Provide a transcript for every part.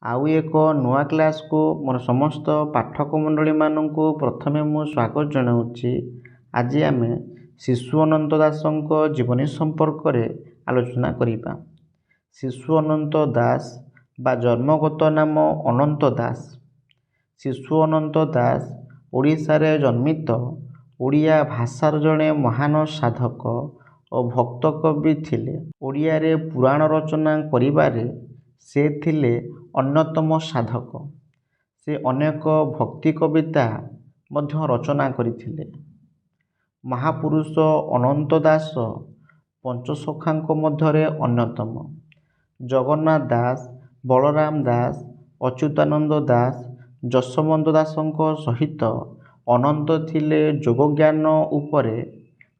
ଆଉ ଏକ ନୂଆ କ୍ଲାସ୍କୁ ମୋର ସମସ୍ତ ପାଠକ ମଣ୍ଡଳୀମାନଙ୍କୁ ପ୍ରଥମେ ମୁଁ ସ୍ୱାଗତ ଜଣାଉଛି। ଆଜି ଆମେ ଶିଶୁ ଅନନ୍ତ ଦାସଙ୍କ ଜୀବନୀ ସମ୍ପର୍କରେ ଆଲୋଚନା କରିବା। ଶିଶୁ ଅନନ୍ତ ଦାସ ବା ଜନ୍ମଗତ ନାମ ଅନନ୍ତ ଦାସ। ଶିଶୁ ଅନନ୍ତ ଦାସ ଓଡ଼ିଶାରେ ଜନ୍ମିତ ଓଡ଼ିଆ ଭାଷାର ଜଣେ ମହାନ ସାଧକ ଓ ଭକ୍ତ କବି ଥିଲେ। ଓଡ଼ିଆରେ ପୁରାଣ ରଚନା କରିବାରେ ସେ ଥିଲେ ଅନ୍ୟତମ ସାଧକ। ସେ ଅନେକ ଭକ୍ତି କବିତା ମଧ୍ୟ ରଚନା କରିଥିଲେ। ମହାପୁରୁଷ ଅନନ୍ତ ଦାସ ପଞ୍ଚସଖାଙ୍କ ମଧ୍ୟରେ ଅନ୍ୟତମ। ଜଗନ୍ନାଥ ଦାସ, ବଳରାମ ଦାସ, ଅଚ୍ୟୁତାନନ୍ଦ ଦାସ, ଯଶୋବନ୍ତ ଦାସଙ୍କ ସହିତ ଅନନ୍ତ ଥିଲେ ଯୋଗଜ୍ଞାନ ଉପରେ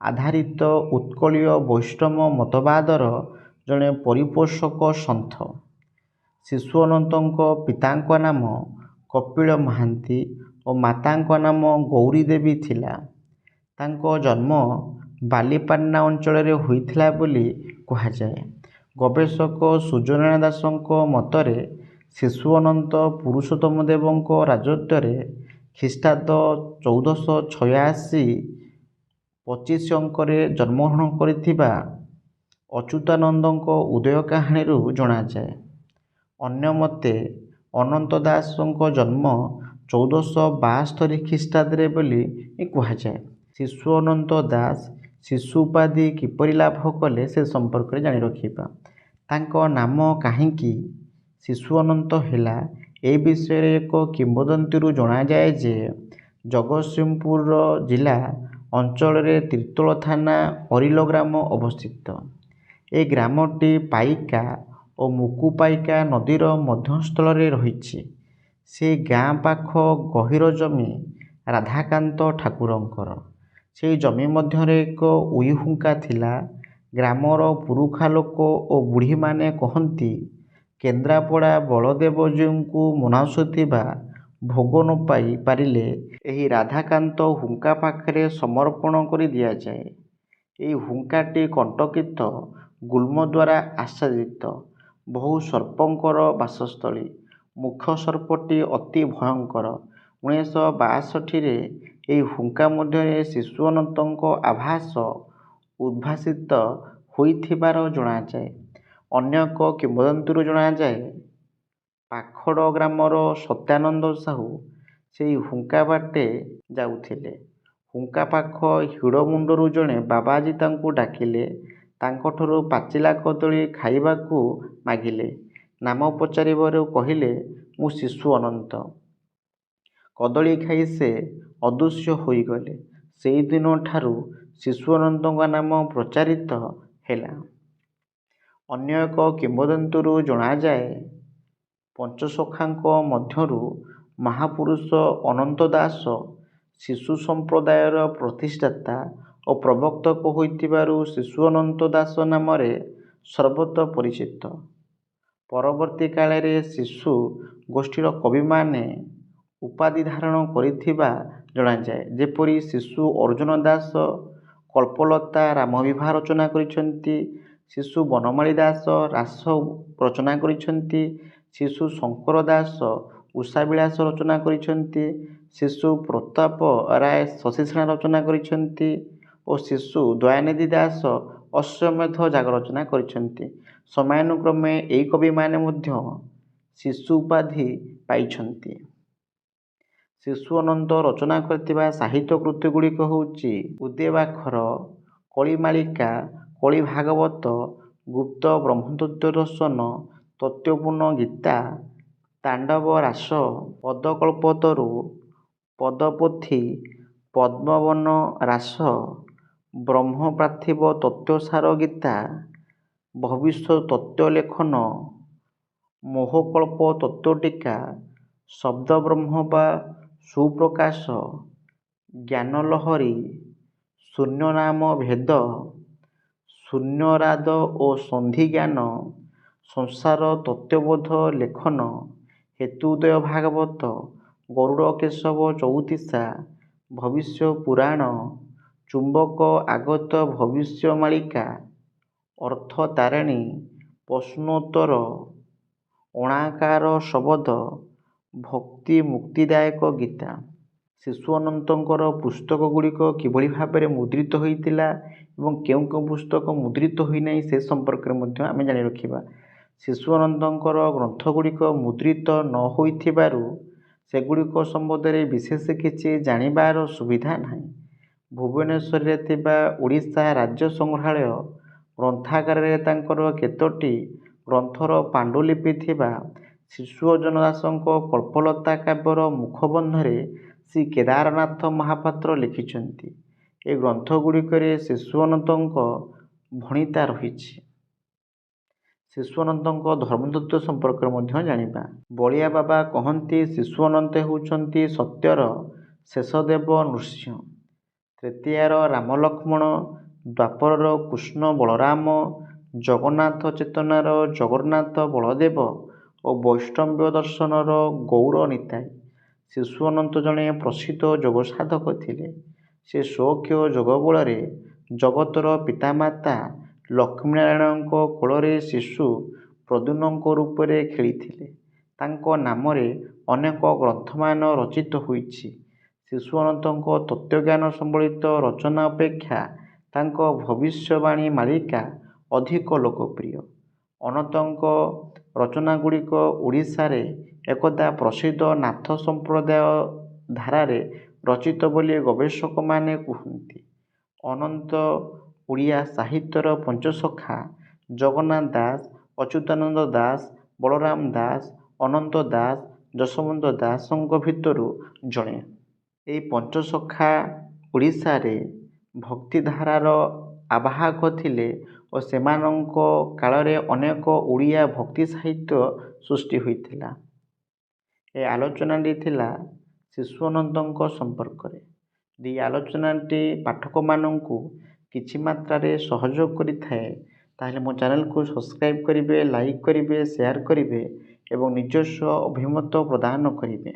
ଆଧାରିତ ଉତ୍କଳୀୟ ବୈଷ୍ଣବ ମତବାଦର ଜଣେ ପରିପୋଷକ ସନ୍ଥ। ଶିଶୁ ଅନନ୍ତଙ୍କ ପିତାଙ୍କ ନାମ କପିଳ ମହାନ୍ତି ଓ ମାତାଙ୍କ ନାମ ଗୌରୀ ଦେବୀ ଥିଲା। ତାଙ୍କ ଜନ୍ମ ବାଲିପାଟଣା ଅଞ୍ଚଳରେ ହୋଇଥିଲା ବୋଲି କୁହାଯାଏ। ଗବେଷକ ସୂର୍ଯ୍ୟନାରାୟଣ ଦାସଙ୍କ ମତରେ ଶିଶୁ ଅନନ୍ତ ପୁରୁଷୋତ୍ତମ ଦେବଙ୍କ ରାଜତ୍ୱରେ ଖ୍ରୀଷ୍ଟାବ୍ଦ 1486-25 ଅଙ୍କରେ ଜନ୍ମଗ୍ରହଣ କରିଥିବା ଅଚ୍ୟୁତାନନ୍ଦଙ୍କ ଉଦୟ କାହାଣୀରୁ ଜଣାଯାଏ। ଅନ୍ୟମତେ ଅନନ୍ତ ଦାସଙ୍କ ଜନ୍ମ 1472 ଖ୍ରୀଷ୍ଟାବ୍ଦରେ ବୋଲି କୁହାଯାଏ। ଶିଶୁ ଅନନ୍ତ ଦାସ ଶିଶୁ ଉପାଧି କିପରି ଲାଭ କଲେ ସେ ସମ୍ପର୍କରେ ଜାଣି ରଖିବା। ତାଙ୍କ ନାମ କାହିଁକି ଶିଶୁ ଅନନ୍ତ ହେଲା, ଏ ବିଷୟରେ ଏକ କିମ୍ବଦନ୍ତୀରୁ ଜଣାଯାଏ ଯେ ଜଗତସିଂହପୁର ଜିଲ୍ଲା ଅଞ୍ଚଳରେ ତିର୍ତ୍ତୋଲ ଥାନା ଅରିଲ ଗ୍ରାମ ଅବସ୍ଥିତ। ଏ ଗ୍ରାମଟି ପାଇକା ଓ ମୁକୁପାଇକା ନଦୀର ମଧ୍ୟସ୍ଥଳରେ ରହିଛି। ସେ ଗାଁ ପାଖ ଗହୀର ଜମି ରାଧାକାନ୍ତ ଠାକୁରଙ୍କର। ସେହି ଜମି ମଧ୍ୟରେ ଏକ ଉଇହୁଙ୍କା ଥିଲା। ଗ୍ରାମର ପୁରୁଖା ଲୋକ ଓ ବୁଢ଼ୀମାନେ କହନ୍ତି, କେନ୍ଦ୍ରାପଡ଼ା ବଳଦେବଜୀଉଙ୍କୁ ମନାସୁଥିବା ଭୋଗ ନ ପାଇ ପାରିଲେ ଏହି ରାଧାକାନ୍ତ ହୁଙ୍କା ପାଖରେ ସମର୍ପଣ କରି ଦିଆଯାଏ। ଏହି ହୁଙ୍କାଟି କଣ୍ଟକିତ ଗୁଳ୍ମ ଦ୍ୱାରା ଆଚ୍ଛାଦିତ। ବହୁ ସର୍ପଙ୍କର ବାସସ୍ଥଳୀ। ମୁଖ୍ୟ ସର୍ପଟି ଅତି ଭୟଙ୍କର। 1962ରେ ଏହି ହୁଙ୍କା ମଧ୍ୟରେ ଶିଶୁ ଅନନ୍ତଙ୍କ ଆଭାସ ଉଦ୍ଭାସିତ ହୋଇଥିବାର ଜଣାଯାଏ। ଅନ୍ୟ ଏକ କିମ୍ବଦନ୍ତୀରୁ ଜଣାଯାଏ, ପାଖଡ଼ ଗ୍ରାମର ସତ୍ୟାନନ୍ଦ ସାହୁ ସେହି ହୁଙ୍କା ବାଟେ ଯାଉଥିଲେ। ହୁଙ୍କା ପାଖ ହିଡ଼ମୁଣ୍ଡରୁ ଜଣେ ବାବାଜୀ ତାଙ୍କୁ ଡାକିଲେ। ତାଙ୍କଠାରୁ ପାଚିଲା କଦଳୀ ଖାଇବାକୁ ମାଗିଲେ। ନାମ ପଚାରିବାରୁ କହିଲେ, ମୁଁ ଶିଶୁ ଅନନ୍ତ। କଦଳୀ ଖାଇ ସେ ଅଦୃଶ୍ୟ ହୋଇଗଲେ। ସେହିଦିନଠାରୁ ଶିଶୁ ଅନନ୍ତଙ୍କ ନାମ ପ୍ରଚାରିତ ହେଲା। ଅନ୍ୟ ଏକ କିମ୍ବଦନ୍ତୀରୁ ଜଣାଯାଏ, ପଞ୍ଚସଖାଙ୍କ ମଧ୍ୟରୁ ମହାପୁରୁଷ ଅନନ୍ତ ଦାସ ଶିଶୁ ସମ୍ପ୍ରଦାୟର ପ୍ରତିଷ୍ଠାତା ଓ ପ୍ରବର୍ତ୍ତକ ହୋଇଥିବାରୁ ଶିଶୁ ଅନନ୍ତ ଦାସ ନାମରେ ସର୍ବତ୍ର ପରିଚିତ। ପରବର୍ତ୍ତୀ କାଳରେ ଶିଶୁ ଗୋଷ୍ଠୀର କବିମାନେ ଉପାଧି ଧାରଣ କରିଥିବା ଜଣାଯାଏ। ଯେପରି ଶିଶୁ ଅର୍ଜୁନ ଦାସ କଳ୍ପଲତା ରାମବିଭା ରଚନା କରିଛନ୍ତି। ଶିଶୁ ବନମାଳୀ ଦାସ ରାସ ରଚନା କରିଛନ୍ତି। ଶିଶୁ ଶଙ୍କର ଦାସ ଉଷାବିଳାସ ରଚନା କରିଛନ୍ତି। ଶିଶୁ ପ୍ରତାପ ରାୟ ଶଶିଶ୍ରେଣ ରଚନା କରିଛନ୍ତି ଓ ଶିଶୁ ଦୟାନିଧି ଦାସ ଅଶ୍ୱମେଧ ଯାଗ ରଚନା କରିଛନ୍ତି। ସମୟାନୁକ୍ରମେ ଏହି କବିମାନେ ମଧ୍ୟ ଶିଶୁ ଉପାଧି ପାଇଛନ୍ତି। ଶିଶୁ ଅନନ୍ତ ରଚନା କରିଥିବା ସାହିତ୍ୟ କୃତିଗୁଡ଼ିକ ହେଉଛି ଉଦ୍ୟବାକ୍ଷର, କଳିମାଳିକା, କଳି ଭାଗବତ, ଗୁପ୍ତ ବ୍ରହ୍ମତତ୍ତ୍ୱ ଦର୍ଶନ, ତତ୍ତ୍ୱପୂର୍ଣ୍ଣ ଗୀତା, ତାଣ୍ଡବ ରାସ, ପଦକଳ୍ପତରୁ, ପଦପୋଥି, ପଦ୍ମବନ ରାସ, ବ୍ରହ୍ମ ପାର୍ଥିବ ତତ୍ତ୍ୱସାର ଗୀତା, ଭବିଷ୍ୟତ ତତ୍ତ୍ୱ ଲେଖନ, ମୋହକଳ୍ପ ତତ୍ତ୍ୱଟୀକା, ଶବ୍ଦବ୍ରହ୍ମ ବା ସୁପ୍ରକାଶ, ଜ୍ଞାନଲହରୀ, ଶୂନ୍ୟନାମ ଭେଦ, ଶୂନ୍ୟରାଦ ଓ ସନ୍ଧିଜ୍ଞାନ, ସଂସାର ତତ୍ତ୍ୱବୋଧ ଲେଖନ, ହେତୁଦୟ ଭାଗବତ, ଗରୁଡ଼ କେଶବ ଚଉତିଶା, ଭବିଷ୍ୟ ପୁରାଣ, ଚୁମ୍ବକ ଆଗତ ଭବିଷ୍ୟମାଳିକା, ଅର୍ଥତାରିଣୀ, ପ୍ରଶ୍ନୋତ୍ତର, ଅଣାକାର ଶବଦ ଭକ୍ତି ମୁକ୍ତିଦାୟକ ଗୀତା। ଶିଶୁ ଅନନ୍ତଙ୍କର ପୁସ୍ତକ ଗୁଡ଼ିକ କିଭଳି ଭାବରେ ମୁଦ୍ରିତ ହୋଇଥିଲା ଏବଂ କେଉଁ କେଉଁ ପୁସ୍ତକ ମୁଦ୍ରିତ ହୋଇନାହିଁ ସେ ସମ୍ପର୍କରେ ମଧ୍ୟ ଆମେ ଜାଣି ରଖିବା। ଶିଶୁ ଅନନ୍ତଙ୍କର ଗ୍ରନ୍ଥ ଗୁଡ଼ିକ ମୁଦ୍ରିତ ନ ହୋଇଥିବାରୁ ସେଗୁଡ଼ିକ ସମ୍ବନ୍ଧରେ ବିଶେଷ କିଛି ଜାଣିବାର ସୁବିଧା ନାହିଁ। ଭୁବନେଶ୍ୱରରେ ଥିବା ଓଡ଼ିଶା ରାଜ୍ୟ ସଂଗ୍ରହାଳୟ ଗ୍ରନ୍ଥାଗାରରେ ତାଙ୍କର କେତୋଟି ଗ୍ରନ୍ଥର ପାଣ୍ଡୁଲିପି ଥିବା ଶିଶୁ ଅର୍ଜୁନ ଦାସଙ୍କ କଳ୍ପଲତା କାବ୍ୟର ମୁଖବନ୍ଧରେ ଶ୍ରୀ କେଦାରନାଥ ମହାପାତ୍ର ଲେଖିଛନ୍ତି। ଏ ଗ୍ରନ୍ଥ ଗୁଡ଼ିକରେ ଶିଶୁ ଅନନ୍ତଙ୍କ ଭଣିତା ରହିଛି। ଶିଶୁ ଅନନ୍ତଙ୍କ ଧର୍ମତତ୍ତ୍ୱ ସମ୍ପର୍କରେ ମଧ୍ୟ ଜାଣିବା। ବଳିଆ ବାବା କହନ୍ତି ଶିଶୁ ଅନନ୍ତ ହେଉଛନ୍ତି ସତ୍ୟର ଶେଷ ଦେବ ନୃସିଂହ, ତ୍ରେତୟାର ରାମ ଲକ୍ଷ୍ମଣ, ଦ୍ୱାପରର କୃଷ୍ଣ ବଳରାମ, ଜଗନ୍ନାଥ ଚେତନାର ଜଗନ୍ନାଥ ବଳଦେବ ଓ ବୈଷ୍ଣବ ଦର୍ଶନର ଗୌର ନିତାଇ। ଶିଶୁ ଅନନ୍ତ ଜଣେ ପ୍ରସିଦ୍ଧ ଯୋଗ ସାଧକ ଥିଲେ। ସେ ସ୍ୱକୀୟ ଯୋଗ ବଳରେ ଜଗତର ପିତାମାତା ଲକ୍ଷ୍ମୀନାରାୟଣଙ୍କ କୋଳରେ ଶିଶୁ ପ୍ରଦ୍ୟୁମ୍ନଙ୍କ ରୂପରେ ଖେଳିଥିଲେ। ତାଙ୍କ ନାମରେ ଅନେକ ଗ୍ରନ୍ଥମାନ ରଚିତ ହୋଇଛି। ଶିଶୁ ଅନନ୍ତଙ୍କ ତତ୍ତ୍ୱଜ୍ଞାନ ସମ୍ବଳିତ ରଚନା ଅପେକ୍ଷା ତାଙ୍କ ଭବିଷ୍ୟବାଣୀ ମାଳିକା ଅଧିକ ଲୋକପ୍ରିୟ। ଅନନ୍ତଙ୍କ ରଚନାଗୁଡ଼ିକ ଓଡ଼ିଶାରେ ଏକଦା ପ୍ରସିଦ୍ଧ ନାଥ ସମ୍ପ୍ରଦାୟ ଧାରାରେ ରଚିତ ବୋଲି ଗବେଷକମାନେ କୁହନ୍ତି। ଅନନ୍ତ ଓଡ଼ିଆ ସାହିତ୍ୟର ପଞ୍ଚସଖା ଜଗନ୍ନାଥ ଦାସ, ଅଚ୍ୟୁତାନନ୍ଦ ଦାସ, ବଳରାମ ଦାସ, ଅନନ୍ତ ଦାସ, ଯଶୋବନ୍ତ ଦାସଙ୍କ ଭିତରୁ ଜଣେ। ଏହି ପଞ୍ଚସଖା ଓଡ଼ିଶାରେ ଭକ୍ତିଧାରାର ଆବାହକ ଥିଲେ ଓ ସେମାନଙ୍କ କାଳରେ ଅନେକ ଓଡ଼ିଆ ଭକ୍ତି ସାହିତ୍ୟ ସୃଷ୍ଟି ହୋଇଥିଲା। ଏ ଆଲୋଚନାଟି ଥିଲା ଶିଶୁ ଅନନ୍ତଙ୍କ ସମ୍ପର୍କରେ। ଯଦି ଆଲୋଚନାଟି ପାଠକମାନଙ୍କୁ କିଛି ମାତ୍ରାରେ ସହଯୋଗ କରିଥାଏ ତାହେଲେ ମୋ ଚ୍ୟାନେଲକୁ ସବସ୍କ୍ରାଇବ୍ କରିବେ, ଲାଇକ୍ କରିବେ, ସେୟାର କରିବେ ଏବଂ ନିଜସ୍ୱ ଅଭିମତ ପ୍ରଦାନ କରିବେ।